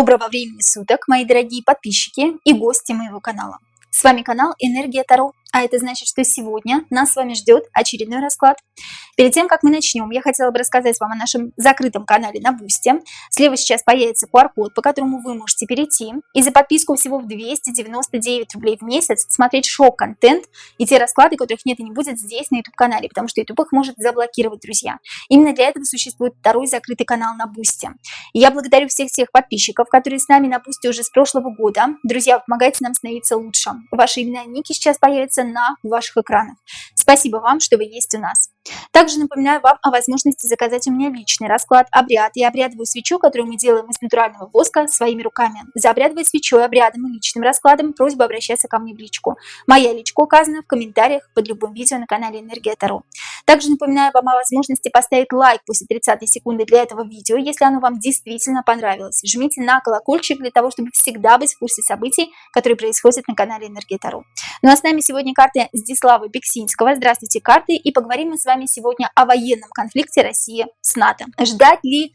Доброго времени суток, мои дорогие подписчики и гости моего канала. С вами канал Энергия Таро, а это значит, что сегодня нас с вами ждет очередной расклад. Перед тем, как мы начнем, я хотела бы рассказать вам о нашем закрытом канале на Бусти. Слева сейчас появится QR-код, по которому вы можете перейти и за подписку всего в 299 рублей в месяц смотреть шок-контент и те расклады, которых нет и не будет здесь на YouTube-канале, потому что YouTube их может заблокировать, друзья. Именно для этого существует второй закрытый канал на Бусти. И я благодарю всех тех подписчиков, которые с нами на Бусти уже с прошлого года. Друзья, вы помогаете нам становиться лучше. Ваши имена и ники сейчас появятся на ваших экранах. Спасибо вам, что вы есть у нас. Также напоминаю вам о возможности заказать у меня личный расклад, обряд и обрядовую свечу, которую мы делаем из натурального воска своими руками. За обрядовой свечой, обрядом и личным раскладом просьба обращаться ко мне в личку. Моя личка указана в комментариях под любым видео на канале Энергия Таро. Также напоминаю вам о возможности поставить лайк после 30 секунды для этого видео, если оно вам действительно понравилось. Жмите на колокольчик для того, чтобы всегда быть в курсе событий, которые происходят на канале Энергия Таро. Ну а с нами сегодня карты Здислава Бексинского. Здравствуйте, карты, и поговорим мы с вами сегодня о военном конфликте России с НАТО. Ждать ли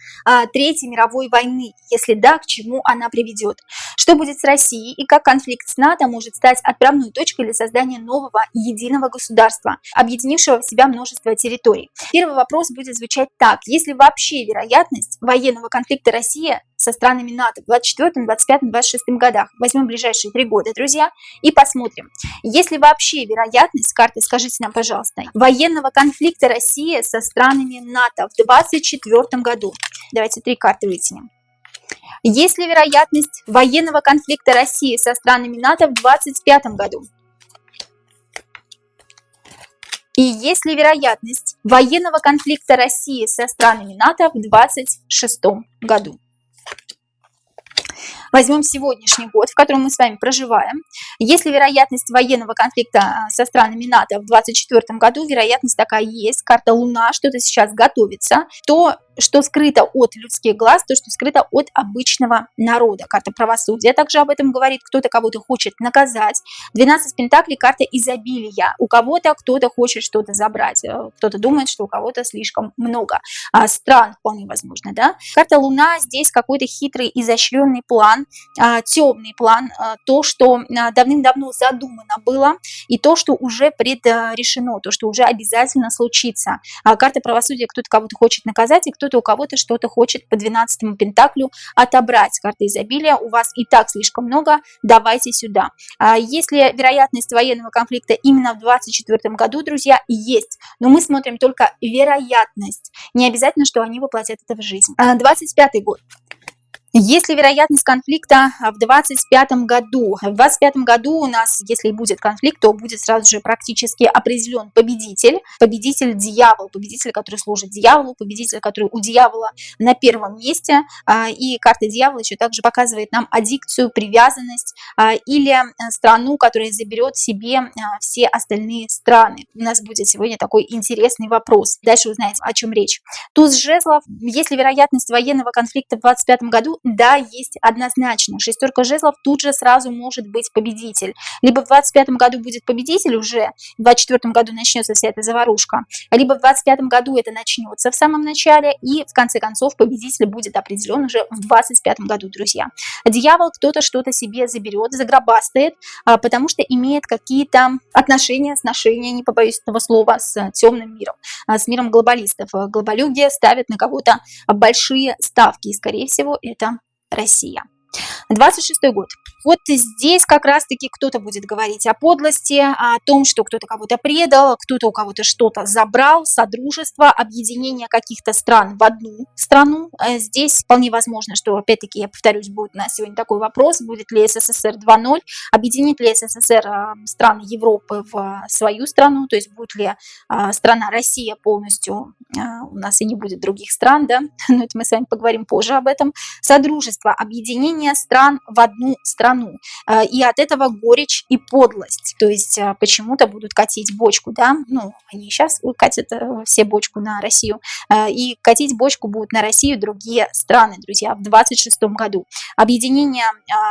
Третьей мировой войны? Если да, к чему она приведет? Что будет с Россией и как конфликт с НАТО может стать отправной точкой для создания нового единого государства, объединившего в себя множество территорий? Первый вопрос будет звучать так. Есть ли вообще вероятность военного конфликта России со странами НАТО в 24, 25, 26 годах? Возьмем ближайшие 3 года, друзья, и посмотрим. Есть ли вообще вероятность, карты, скажите нам, пожалуйста, военного конфликта России со странами НАТО в 24 году? Давайте 3 карты вытянем. Есть ли вероятность военного конфликта России со странами НАТО в 25 году? И есть ли вероятность военного конфликта России со странами НАТО в 26 году? Возьмем сегодняшний год, в котором мы с вами проживаем. Если вероятность военного конфликта со странами НАТО в 2024 году, вероятность такая есть. Карта Луна, что-то сейчас готовится. То, что скрыто от людских глаз, то, что скрыто от обычного народа. Карта правосудия также об этом говорит. Кто-то кого-то хочет наказать. 12 пентаклей, карта изобилия. У кого-то кто-то хочет что-то забрать. Кто-то думает, что у кого-то слишком много стран, вполне возможно, да? Карта Луна, здесь какой-то хитрый, изощренный план, темный план, то, что давным-давно задумано было, и то, что уже предрешено, то, что уже обязательно случится. Карта правосудия, кто-то кого-то хочет наказать, и кто-то у кого-то что-то хочет по 12 пентаклю отобрать. Карта изобилия, у вас и так слишком много, давайте сюда. Если вероятность военного конфликта именно в 2024 году, друзья, есть, но мы смотрим только вероятность, не обязательно, что они воплотят это в жизнь. 25 год. Есть ли вероятность конфликта в 2025 году? В 2025 году у нас, если будет конфликт, то будет сразу же практически определен победитель. Победитель дьявол, победитель, который служит дьяволу, победитель, который у дьявола на первом месте. И карта дьявола еще также показывает нам аддикцию, привязанность или страну, которая заберет себе все остальные страны. У нас будет сегодня такой интересный вопрос. Дальше узнаете, о чем речь. Туз жезлов. Есть ли вероятность военного конфликта в 2025 году? Да, есть однозначно. Шестерка жезлов, тут же сразу может быть победитель. Либо в 25 году будет победитель уже, в 24 году начнется вся эта заварушка, либо в 25 году это начнется в самом начале, и в конце концов победитель будет определен уже в 25 году, друзья. Дьявол кто-то что-то себе заберет, загробастает, потому что имеет какие-то отношения, сношения, не побоюсь этого слова, с темным миром, с миром глобалистов. Глобалюги ставят на кого-то большие ставки, и, скорее всего, это Россия. 26 год. Вот здесь как раз-таки кто-то будет говорить о подлости, о том, что кто-то кого-то предал, кто-то у кого-то что-то забрал, содружество, объединение каких-то стран в одну страну. Здесь вполне возможно, что, опять-таки, я повторюсь, будет у нас сегодня такой вопрос, будет ли СССР 2.0, объединит ли СССР страны Европы в свою страну, то есть будет ли страна Россия полностью, у нас и не будет других стран, да, но это мы с вами поговорим позже об этом. Содружество, объединение стран в одну страну. И от этого горечь и подлость. То есть почему-то будут катить бочку, да, ну, они сейчас катят все бочку на Россию. И катить бочку будут на Россию другие страны, друзья, в 26 году. Объединение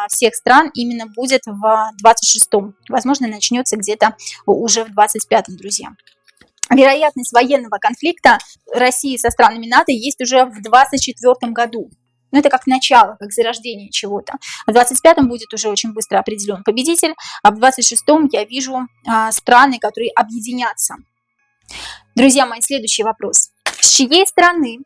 всех стран именно будет в 26-м. Возможно, начнется где-то уже в 25-м, друзья. Вероятность военного конфликта России со странами НАТО есть уже в 2024 году. Ну, это как начало, как зарождение чего-то. В 25-м будет уже очень быстро определен победитель, а в 26-м я вижу страны, которые объединятся. Друзья мои, следующий вопрос. С чьей стороны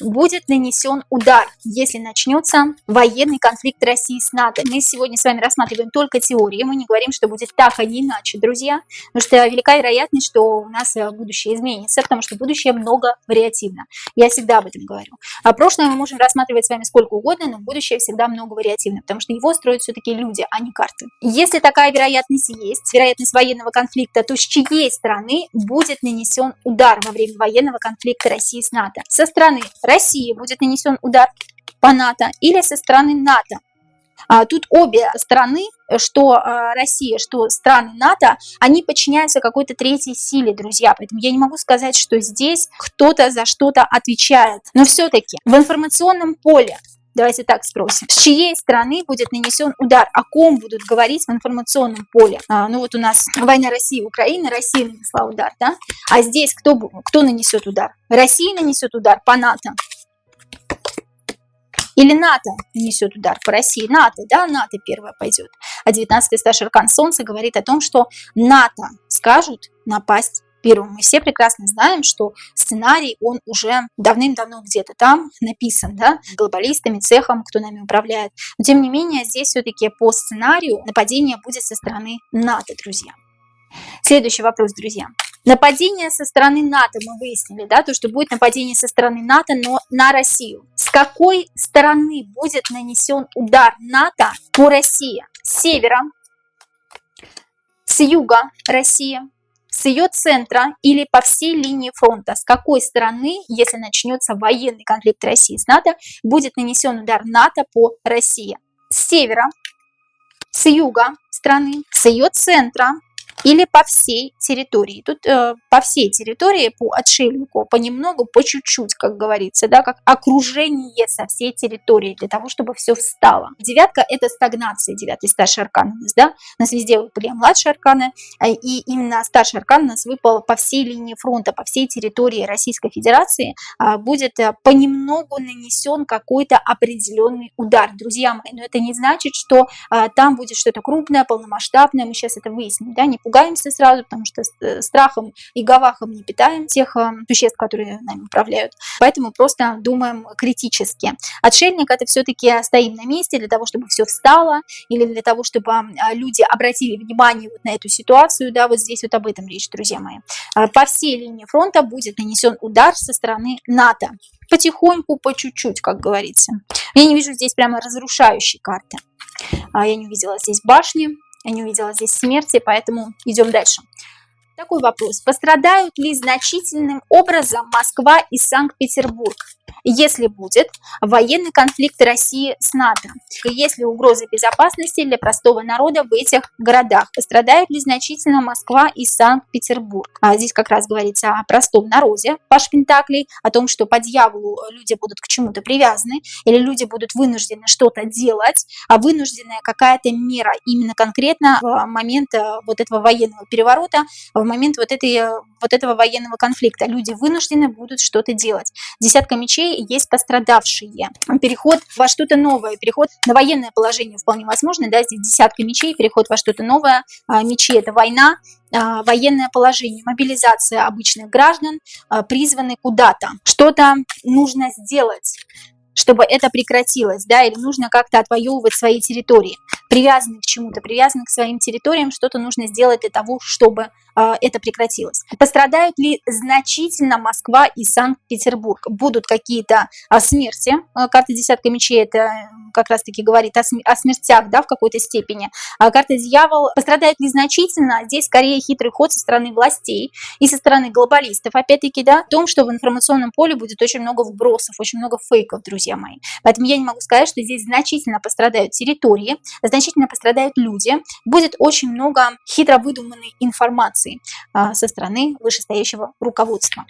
будет нанесен удар, если начнется военный конфликт России с НАТО? Мы сегодня с вами рассматриваем только теории, мы не говорим, что будет так, а не иначе, друзья, потому что велика вероятность, что у нас будущее изменится, потому что будущее многовариативно. Я всегда об этом говорю. А прошлое мы можем рассматривать с вами сколько угодно, но будущее всегда многовариативно, потому что его строят все-таки люди, а не карты. Если такая вероятность есть, вероятность военного конфликта, то с чьей стороны будет нанесен удар во время военного конфликта России с НАТО? Со стороны России будет нанесен удар по НАТО или со стороны НАТО? Тут обе стороны, что Россия, что страны НАТО, они подчиняются какой-то третьей силе, друзья. Поэтому я не могу сказать, что здесь кто-то за что-то отвечает. Но все-таки в информационном поле, давайте так спросим, с чьей стороны будет нанесен удар, о ком будут говорить в информационном поле? Ну вот у нас война России и Украины, Россия нанесла удар, да? А здесь кто нанесет удар? Россия нанесет удар по НАТО? Или НАТО нанесет удар по России? НАТО, да, НАТО первое пойдет. А 19-й старший аркан Солнца говорит о том, что НАТО скажут напасть первым. Мы все прекрасно знаем, что сценарий, он уже давным-давно где-то там написан, да, глобалистами, цехом, кто нами управляет. Но тем не менее, здесь все-таки по сценарию нападение будет со стороны НАТО, друзья. Следующий вопрос, друзья. Нападение со стороны НАТО мы выяснили, да, то, что будет нападение со стороны НАТО, но на Россию. С какой стороны будет нанесен удар НАТО по России? С севера, с юга России, с ее центра или по всей линии фронта? С какой стороны, если начнется военный конфликт России с НАТО, будет нанесен удар НАТО по России? С севера, с юга страны, с ее центра или по всей территории? Тут по всей территории, по отшельнику, понемногу, по чуть-чуть, как говорится, да, как окружение со всей территории, для того, чтобы все встало. Девятка – это стагнация, 9-й старший аркан у нас, да, у нас везде выпали младшие арканы, и именно старший аркан у нас выпал по всей линии фронта, по всей территории Российской Федерации, будет понемногу нанесен какой-то определенный удар, друзья мои, но это не значит, что там будет что-то крупное, полномасштабное, мы сейчас это выясним, да, не пугаемся сразу, потому что страхом и гавахом не питаем тех существ, которые нами управляют. Поэтому просто думаем критически. Отшельник – это все-таки стоим на месте для того, чтобы все встало, или для того, чтобы люди обратили внимание вот на эту ситуацию. Да, вот здесь вот об этом речь, друзья мои. По всей линии фронта будет нанесен удар со стороны НАТО. Потихоньку, по чуть-чуть, как говорится. Я не вижу здесь прямо разрушающей карты. Я не увидела здесь башни. Я не увидела здесь смерти, поэтому идем дальше. Такой вопрос. Пострадают ли значительным образом Москва и Санкт-Петербург, если будет военный конфликт России с НАТО? Есть ли угроза безопасности для простого народа в этих городах? Пострадают ли значительно Москва и Санкт-Петербург? Здесь как раз говорится о простом народе, Паш Пентаклей, о том, что по дьяволу люди будут к чему-то привязаны, или люди будут вынуждены что-то делать, а вынужденная какая-то мера именно конкретно в момент вот этого военного переворота, в момент вот этого военного конфликта. Люди вынуждены будут что-то делать. Десятка мечей, есть пострадавшие. Переход во что-то новое, переход на военное положение вполне возможно. Да, здесь десятка мечей, переход во что-то новое. Мечи – это война, военное положение, мобилизация обычных граждан, призваны куда-то. Что-то нужно сделать, чтобы это прекратилось, да, или нужно как-то отвоевывать свои территории. Привязаны к чему-то, привязаны к своим территориям, что-то нужно сделать для того, чтобы это прекратилось. Пострадают ли значительно Москва и Санкт-Петербург? Будут какие-то смерти. Карта десятка мечей это как раз-таки говорит о смертях, да, в какой-то степени. Карта дьявол. Пострадает ли значительно? Здесь скорее хитрый ход со стороны властей и со стороны глобалистов. Опять-таки, да, в том, что в информационном поле будет очень много вбросов, очень много фейков, друзья мои. Поэтому я не могу сказать, что здесь значительно пострадают территории, значительно пострадают люди. Будет очень много хитро выдуманной информации со стороны вышестоящего руководства.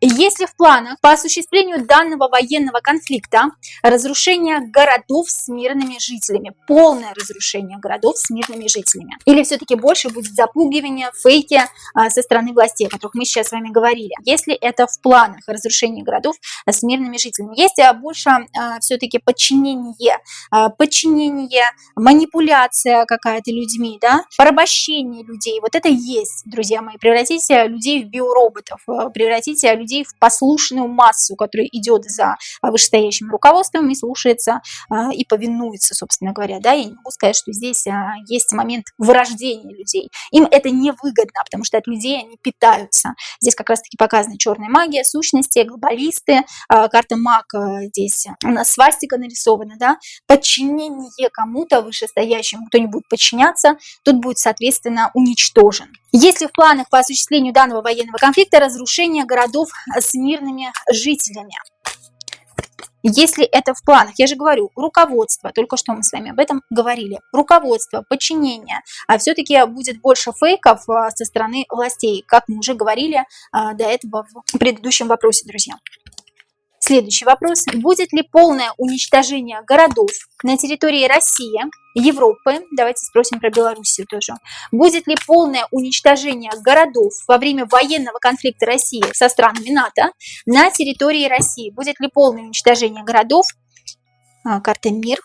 Если в планах по осуществлению данного военного конфликта разрушение городов с мирными жителями, полное разрушение городов с мирными жителями, или все-таки больше будет запугивание, фейки со стороны властей, о которых мы сейчас с вами говорили. Если это в планах разрушения городов с мирными жителями, есть больше все-таки подчинение, манипуляция какая-то людьми, да, порабощение людей. Вот это есть, друзья мои. Превратите людей в биороботов, превратите людей в послушную массу, которая идет за вышестоящим руководством и слушается и повинуется, собственно говоря. Да, я не могу сказать, что здесь есть момент вырождения людей. Им это невыгодно, потому что от людей они питаются. Здесь как раз-таки показана черная магия, сущности, глобалисты, карта маг, здесь свастика нарисована, да, подчинение кому-то вышестоящему, кто не будет подчиняться, тот будет, соответственно, уничтожен. Если в планах по осуществлению данного военного конфликта разрушение городов с мирными жителями, если это в планах, я же говорю, руководство, только что мы с вами об этом говорили, руководство, подчинение, а все-таки будет больше фейков со стороны властей, как мы уже говорили до этого в предыдущем вопросе, друзья. Следующий вопрос. Будет ли полное уничтожение городов на территории России, Европы? Давайте спросим про Белоруссию тоже. Будет ли полное уничтожение городов во время военного конфликта России со странами НАТО на территории России? Будет ли полное уничтожение городов? Карта мир.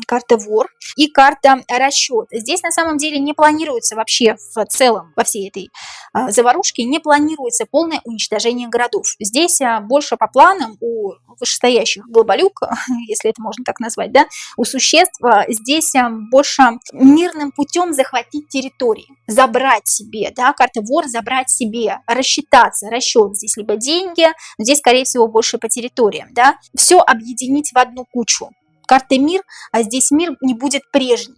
Карта вор и карта расчет. Здесь на самом деле не планируется вообще в целом во всей этой заварушке, не планируется полное уничтожение городов. Здесь больше по планам у вышестоящих глобалюк, если это можно так назвать, да, у существ здесь больше мирным путем захватить территории, забрать себе, да, карта вор, забрать себе, рассчитаться, расчет здесь либо деньги, но здесь скорее всего больше по территориям, да, все объединить в одну кучу. Карта мир, а здесь мир не будет прежним.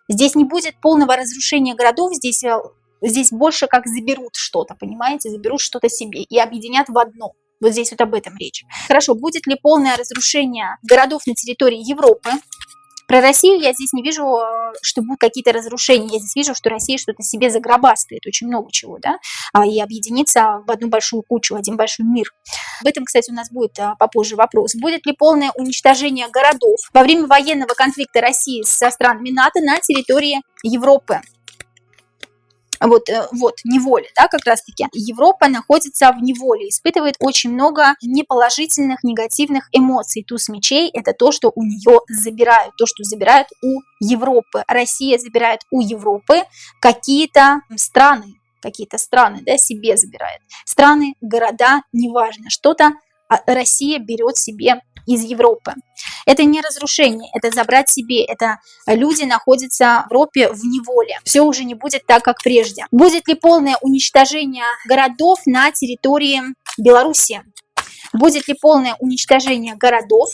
Здесь не будет полного разрушения городов, здесь больше как заберут что-то, понимаете, заберут что-то себе и объединят в одно. Вот здесь вот об этом речь. Хорошо, будет ли полное разрушение городов на территории Европы? Про Россию я здесь не вижу, что будут какие-то разрушения. Я здесь вижу, что Россия что-то себе загробастает, очень много чего, да, и объединится в одну большую кучу, в один большой мир. Об этом, кстати, у нас будет попозже вопрос. Будет ли полное уничтожение городов во время военного конфликта России со странами НАТО на территории Европы? Вот неволя, да, как раз-таки. Европа находится в неволе, испытывает очень много неположительных, негативных эмоций. Туз мечей – это то, что у нее забирают, то, что забирают у Европы. Россия забирает у Европы какие-то страны, да, себе забирает. Страны, города, неважно, что-то Россия берет себе из Европы. Это не разрушение, это забрать себе, это люди находятся в Европе в неволе. Все уже не будет так, как прежде. Будет ли полное уничтожение городов на территории Беларуси? Будет ли полное уничтожение городов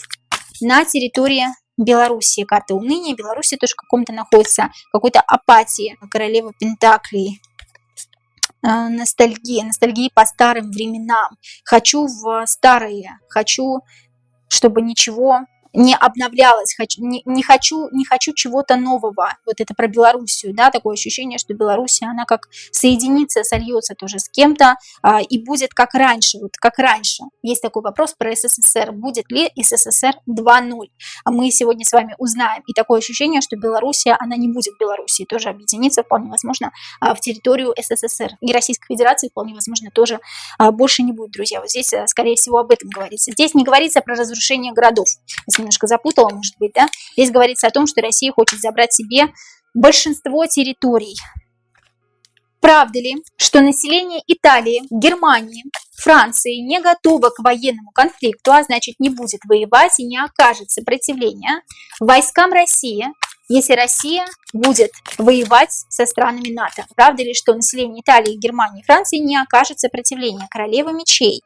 на территории Беларуси? Карта уныния, Беларуси тоже в каком-то находится, какой-то апатии. Королева Пентаклей. Ностальгии по старым временам. Хочу в старые, хочу, чтобы ничего не обновлялось, не хочу чего-то нового. Вот это про Белоруссию, да, такое ощущение, что Белоруссия, она как соединится, сольется тоже с кем-то и будет как раньше, вот как раньше. Есть такой вопрос про СССР. Будет ли СССР 2.0? Мы сегодня с вами узнаем. И такое ощущение, что Белоруссия, она не будет Белоруссией, тоже объединится, вполне возможно, в территорию СССР. И Российской Федерации, вполне возможно, тоже больше не будет, друзья. Вот здесь, скорее всего, об этом говорится. Здесь не говорится про разрушение городов. Немножко запутала, может быть, да? Здесь говорится о том, что Россия хочет забрать себе большинство территорий. Правда ли, что население Италии, Германии, Франции не готово к военному конфликту, а значит не будет воевать и не окажет сопротивления войскам России, если Россия будет воевать со странами НАТО? Правда ли, что население Италии, Германии, Франции не окажет сопротивления? Королева мечей,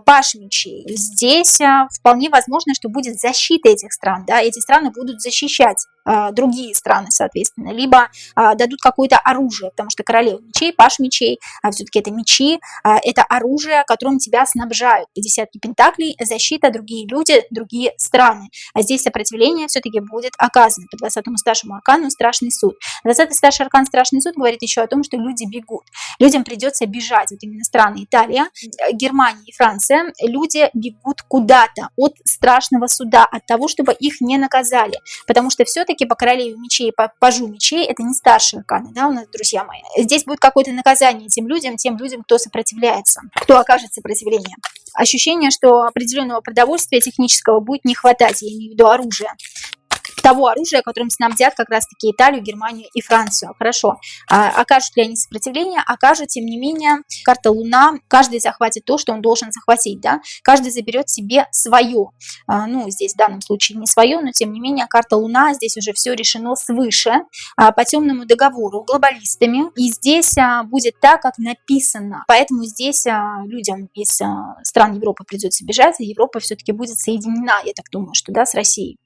паш мечей. Здесь вполне возможно, что будет защита этих стран. Да? Эти страны будут защищать другие страны, соответственно, либо дадут какое-то оружие, потому что королева мечей, паш мечей, все-таки это мечи, это оружие, которым тебя снабжают. Десятки пентаклей, защита, другие люди, другие страны. А здесь сопротивление все-таки будет оказано. По 20-му старшему аркану страшно страшный суд. 20-й старший аркан страшный суд говорит еще о том, что люди бегут. Людям придется бежать. Вот именно страны Италия, Германия и Франция. Люди бегут куда-то от страшного суда, от того, чтобы их не наказали. Потому что все-таки по королеве мечей, по пажу мечей, это не старшие арканы, да, у нас, друзья мои. Здесь будет какое-то наказание тем людям, кто сопротивляется, кто окажет сопротивление. Ощущение, что определенного продовольствия технического будет не хватать, я имею в виду оружия. Того оружия, которым снабдят как раз-таки Италию, Германию и Францию. Хорошо. Окажут ли они сопротивление? Окажут, тем не менее, карта Луна. Каждый захватит то, что он должен захватить. Да? Каждый заберет себе свое. Ну, здесь в данном случае не свое, но тем не менее, карта Луна. Здесь уже все решено свыше, по темному договору, глобалистами. И здесь будет так, как написано. Поэтому здесь людям из стран Европы придется бежать, и Европа все-таки будет соединена, я так думаю, что да, с Россией.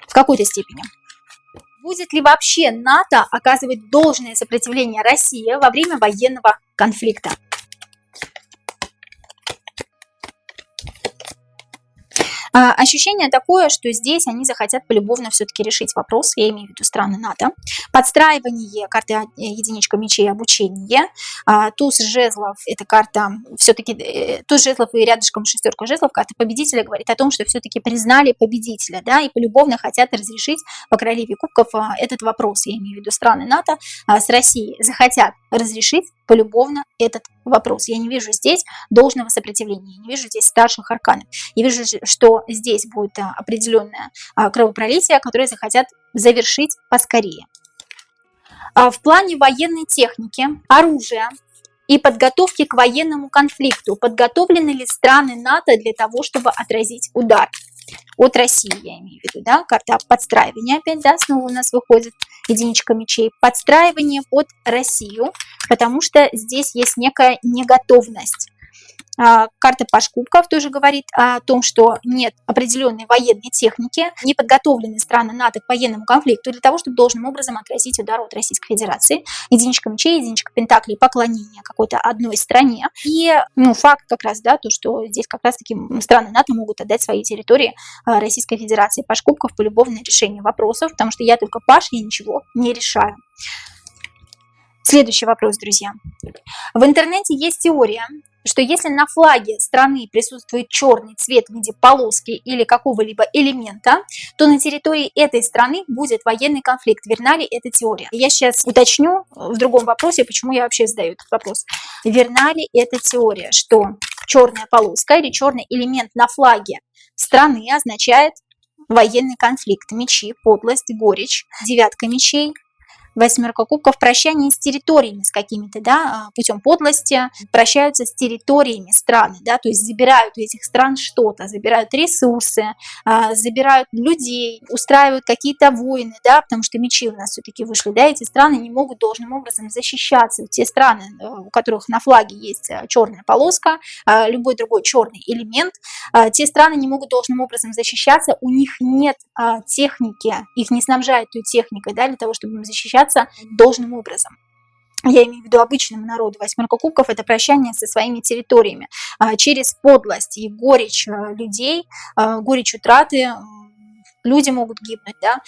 В какой-то степени. Будет ли вообще НАТО оказывать должное сопротивление России во время военного конфликта? Ощущение такое, что здесь они захотят полюбовно все-таки решить вопрос, я имею в виду страны НАТО. Подстраивание, карта единичка мечей, обучение. Туз жезлов, это карта, все-таки туз жезлов и рядышком шестерка жезлов, карта победителя говорит о том, что все-таки признали победителя, да, и полюбовно хотят разрешить по королеве кубков этот вопрос, я имею в виду страны НАТО, с Россией захотят разрешить полюбовно этот вопрос. Я не вижу здесь должного сопротивления, я не вижу здесь старших арканов. Я вижу, что здесь будет определенное кровопролитие, которое захотят завершить поскорее. В плане военной техники, оружия и подготовки к военному конфликту, подготовлены ли страны НАТО для того, чтобы отразить удар от России, я имею в виду, да, карта подстраивания опять, да, снова у нас выходит единичка мечей, подстраивание под Россию, потому что здесь есть некая неготовность. Карта паж кубков тоже говорит о том, что нет определенной военной техники, не подготовлены страны НАТО к военному конфликту для того, чтобы должным образом отразить удар от Российской Федерации. Единичка мечей, единичка пентаклей, поклонение какой-то одной стране. И факт как раз, да, то, что здесь как раз-таки страны НАТО могут отдать свои территории Российской Федерации. Паж кубков, полюбовное решение вопросов, потому что я только паж, я ничего не решаю. Следующий вопрос, друзья. В интернете есть теория, что если на флаге страны присутствует черный цвет в виде полоски или какого-либо элемента, то на территории этой страны будет военный конфликт. Верна ли эта теория? Я сейчас уточню в другом вопросе, почему я вообще задаю этот вопрос. Верна ли эта теория, что черная полоска или черный элемент на флаге страны означает военный конфликт? Мечи, подлость, горечь, девятка мечей. Восьмерка кубков, прощание с территориями, с какими-то, да, путем подлости, прощаются с территориями страны, да, то есть забирают у этих стран что-то, забирают ресурсы, забирают людей, устраивают какие-то войны, да, потому что мечи у нас все-таки вышли, да, эти страны не могут должным образом защищаться. Те страны, у которых на флаге есть черная полоска, любой другой черный элемент, те страны не могут должным образом защищаться, у них нет техники, их не снабжают той техникой, да, для того, чтобы им защищаться должным образом. Я имею в виду обычному народу. Восьмерка кубков – это прощание со своими территориями. Через подлость и горечь людей, горечь утраты, люди могут гибнуть. Да?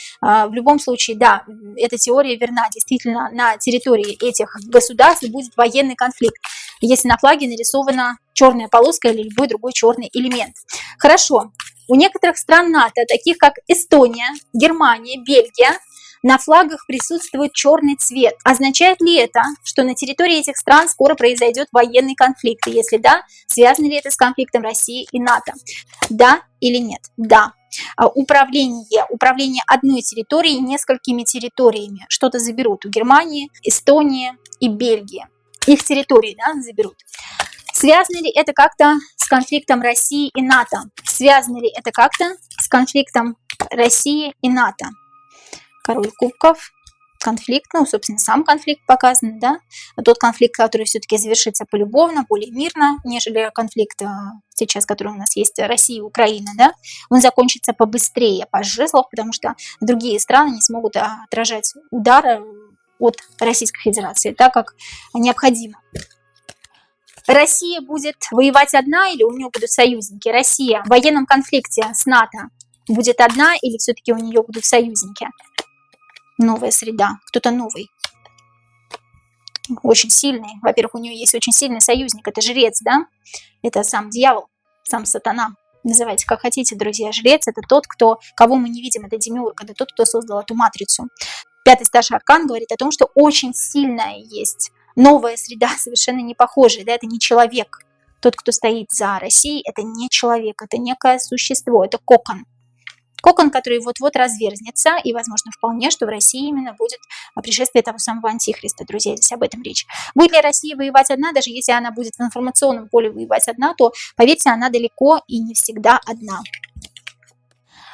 В любом случае, да, эта теория верна. Действительно, на территории этих государств будет военный конфликт, если на флаге нарисована черная полоска или любой другой черный элемент. Хорошо. У некоторых стран НАТО, таких как Эстония, Германия, Бельгия, на флагах присутствует черный цвет. Означает ли это, что на территории этих стран скоро произойдет военный конфликт? И если да, связано ли это с конфликтом России и НАТО? Да или нет? Да. Управление одной территорией несколькими территориями. Что-то заберут у Германии, Эстонии и Бельгии. Их территории, да, заберут. Связано ли это как-то с конфликтом России и НАТО? Связано ли это как-то с конфликтом России и НАТО? Король кубков, конфликт, собственно, сам конфликт показан, да, тот конфликт, который все-таки завершится полюбовно, более мирно, нежели конфликт сейчас, который у нас есть, Россия и Украина, да, он закончится побыстрее, паж жезлов, потому что другие страны не смогут отражать удары от Российской Федерации, так как необходимо. Россия будет воевать одна или у нее будут союзники? Россия в военном конфликте с НАТО будет одна или все-таки у нее будут союзники? Новая среда, кто-то новый, очень сильный. Во-первых, у нее есть очень сильный союзник, это жрец, да? Это сам дьявол, сам сатана. Называйте как хотите, друзья. Жрец – это тот, кого мы не видим, это демиург, это тот, кто создал эту матрицу. Пятый старший аркан говорит о том, что очень сильная есть новая среда, совершенно не похожая, да, это не человек. Тот, кто стоит за Россией, это не человек, это некое существо, это кокон. Кокон, который вот-вот разверзнется, и, возможно, вполне, что в России именно будет пришествие того самого антихриста. Друзья, здесь об этом речь. Будет ли Россия воевать одна? Даже если она будет в информационном поле воевать одна, то, поверьте, она далеко и не всегда одна.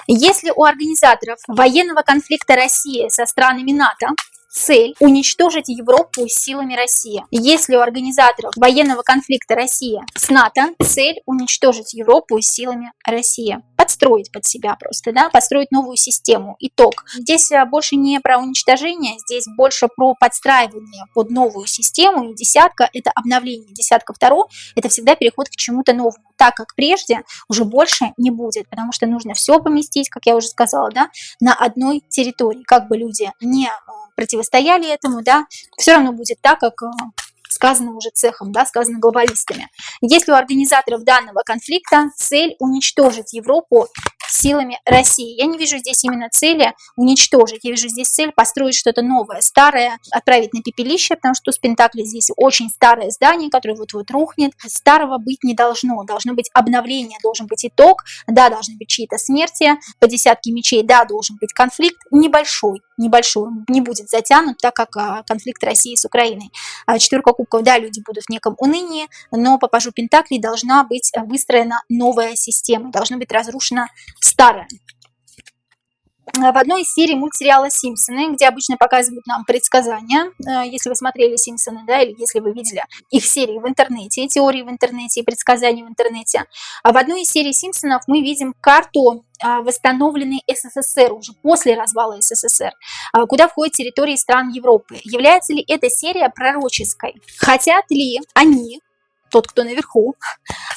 Если у организаторов военного конфликта России со странами НАТО цель уничтожить Европу силами России. Если у организаторов военного конфликта России с НАТО цель уничтожить Европу силами России. Подстроить под себя просто, да, построить новую систему. Итог. Здесь больше не про уничтожение, здесь больше про подстраивание под новую систему. И десятка – это обновление. Десятка второго – это всегда переход к чему-то новому. Так как прежде уже больше не будет, потому что нужно все поместить, как я уже сказала, да, на одной территории. Как бы люди не противостояли этому, да, все равно будет так, как сказано уже цехом, да, сказано глобалистами. Если у организаторов данного конфликта цель уничтожить Европу силами России. Я не вижу здесь именно цели уничтожить, я вижу здесь цель построить что-то новое, старое, отправить на пепелище, потому что у Пентаклей здесь очень старое здание, которое вот-вот рухнет. Старого быть не должно, должно быть обновление, должен быть итог, да, должны быть чьи-то смерти, по десятке мечей, да, должен быть конфликт, небольшой, не будет затянут, так как конфликт России с Украиной. Четверка кубков, да, люди будут в неком унынии, но по пажу Пентаклей должна быть выстроена новая система, должна быть разрушена старая. В одной из серий мультсериала «Симпсоны», где обычно показывают нам предсказания, если вы смотрели «Симпсоны», да, или если вы видели их серии в интернете, теории в интернете и предсказания в интернете, в одной из серий «Симпсонов» мы видим карту восстановленной СССР, уже после развала СССР, куда входят территории стран Европы. Является ли эта серия пророческой? Хотят ли они, тот, кто наверху,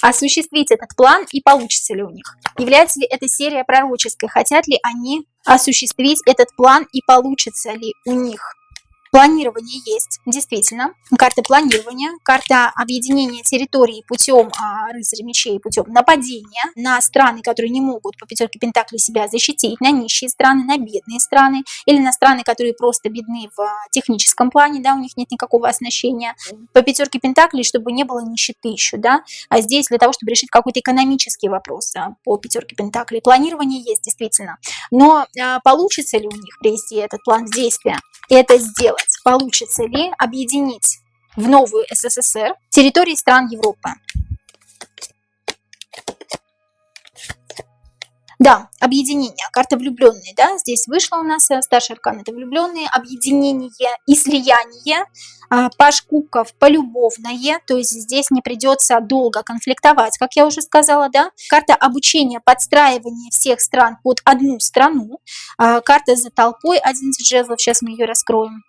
осуществить этот план и получится ли у них? Является ли эта серия пророческой? Хотят ли они осуществить этот план и получится ли у них? Планирование есть, действительно. Карта планирования, карта объединения территорий путем рыцаря мечей, путем нападения на страны, которые не могут по пятерке Пентаклей себя защитить, на нищие страны, на бедные страны, или на страны, которые просто бедны в техническом плане, да, у них нет никакого оснащения. По пятерке Пентаклей, чтобы не было нищеты еще, да, а здесь для того, чтобы решить какой-то экономический вопрос по пятерке Пентаклей. Планирование есть, действительно. Но получится ли у них привести этот план в действие? Это сделать. Получится ли объединить в новую СССР территории стран Европы? Да, объединение, карта влюбленные, да, здесь вышла у нас старший аркан, это влюбленные, объединение и слияние, паж кубков полюбовное, то есть здесь не придется долго конфликтовать, как я уже сказала, да, карта обучения, подстраивания всех стран под одну страну, карта за толпой, 11 жезлов, сейчас мы ее раскроем.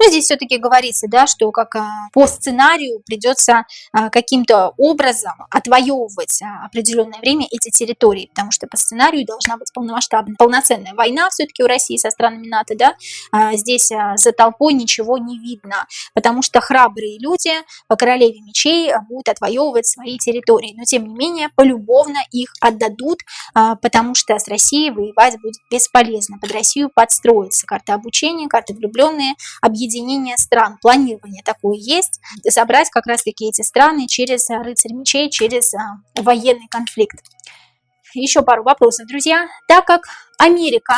Но здесь все-таки говорится, да, что как по сценарию придется каким-то образом отвоевывать определенное время эти территории, потому что по сценарию должна быть полномасштабная, полноценная война все-таки у России со странами НАТО, да, здесь за толпой ничего не видно, потому что храбрые люди по королеве мечей будут отвоевывать свои территории, но тем не менее полюбовно их отдадут, потому что с Россией воевать будет бесполезно, под Россию подстроится. Карта обучения, карты влюбленные, объединение стран, планирование такое есть, собрать как раз-таки эти страны через рыцарь мечей, через военный конфликт. Еще пару вопросов, друзья. Так как Америка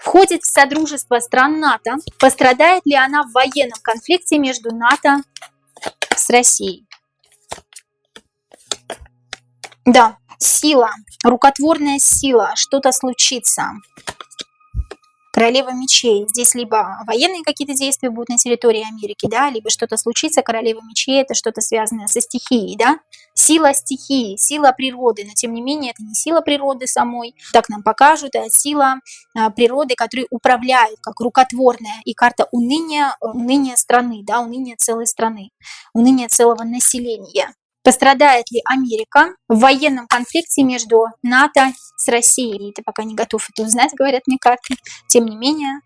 входит в содружество стран НАТО, пострадает ли она в военном конфликте между НАТО с Россией? Да, сила, рукотворная сила, что-то случится. Королева мечей. Здесь либо военные какие-то действия будут на территории Америки, да, либо что-то случится. Королева мечей – это что-то связанное со стихией, да. Сила стихии, сила природы, но тем не менее это не сила природы самой, так нам покажут, а сила природы, которая управляет, как рукотворная. И карта уныния, уныние страны, да, уныние целой страны, уныние целого населения. Пострадает ли Америка в военном конфликте между НАТО с Россией. И ты пока не готов это узнать, говорят мне карты. Тем не менее,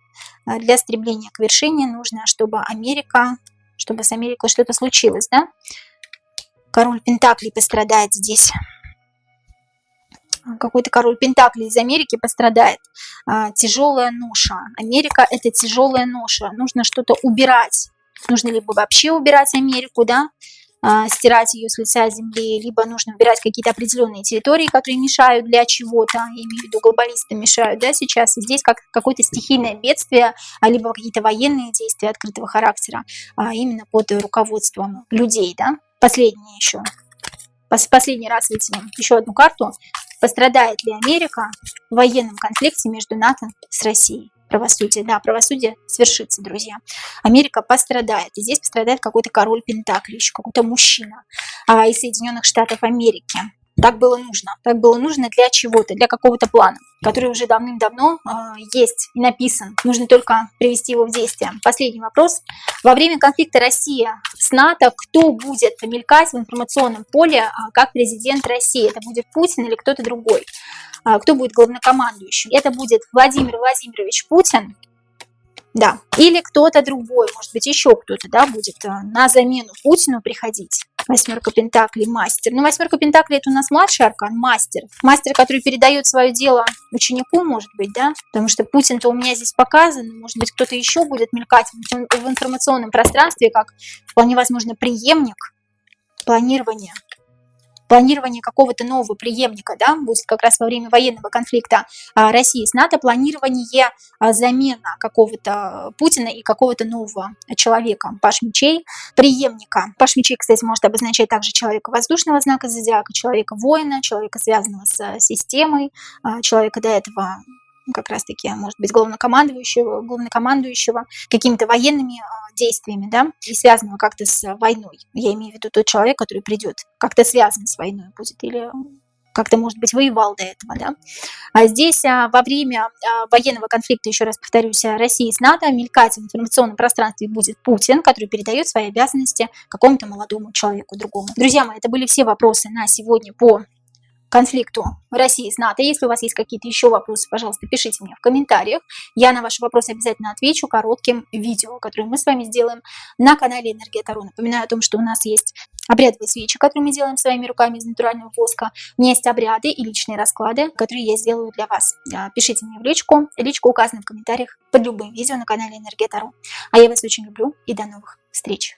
для стремления к вершине нужно, чтобы с Америкой что-то случилось, да? Король Пентаклей пострадает здесь. Какой-то король Пентаклей из Америки пострадает. Тяжелая ноша. Америка – это тяжелая ноша. Нужно что-то убирать. Нужно либо вообще убирать Америку, да, стирать ее с лица земли, либо нужно убирать какие-то определенные территории, которые мешают для чего-то, я имею в виду глобалисты мешают, да, сейчас. И здесь какое-то стихийное бедствие, либо какие-то военные действия открытого характера, именно под руководством людей, да. Последнее еще. Последний раз вытянем еще одну карту. Пострадает ли Америка в военном конфликте между НАТО с Россией? Правосудие, да, правосудие свершится, друзья. Америка пострадает. И здесь пострадает какой-то король Пентаклей, еще какой-то мужчина из Соединенных Штатов Америки. Так было нужно. Так было нужно для чего-то, для какого-то плана, который уже давным-давно есть и написан. Нужно только привести его в действие. Последний вопрос. Во время конфликта Россия с НАТО кто будет мелькать в информационном поле как президент России? Это будет Путин или кто-то другой? Кто будет главнокомандующим? Это будет Владимир Владимирович Путин, да, или кто-то другой, может быть, еще кто-то, да, будет на замену Путину приходить. Восьмерка Пентаклей, мастер. Ну, восьмерка Пентаклей — это у нас младший аркан, мастер. Мастер, который передает свое дело ученику, может быть, да, потому что Путин-то у меня здесь показан, может быть, кто-то еще будет мелькать в информационном пространстве, как вполне возможно преемник, планирование какого-то нового преемника, да, будет как раз во время военного конфликта России с НАТО, планирование замена какого-то Путина и какого-то нового человека. Паш мечей, преемника. Паш мечей, кстати, может обозначать также человека воздушного знака зодиака, человека воина, человека, связанного с системой, человека до этого как раз-таки, может быть, главнокомандующего какими-то военными действиями, да, и связанного как-то с войной. Я имею в виду тот человек, который придет, как-то связан с войной будет, или как-то, может быть, воевал до этого, да. А здесь во время военного конфликта, еще раз повторюсь, России с НАТО мелькать в информационном пространстве будет Путин, который передает свои обязанности какому-то молодому человеку другому. Друзья мои, это были все вопросы на сегодня по конфликту России с НАТО. Если у вас есть какие-то еще вопросы, пожалуйста, пишите мне в комментариях. Я на ваши вопросы обязательно отвечу коротким видео, которые мы с вами сделаем на канале Энергия Таро. Напоминаю о том, что у нас есть обрядовые свечи, которые мы делаем своими руками из натурального воска. У меня есть обряды и личные расклады, которые я сделаю для вас. Пишите мне в личку. Личка указана в комментариях под любым видео на канале Энергия Таро. А я вас очень люблю и до новых встреч.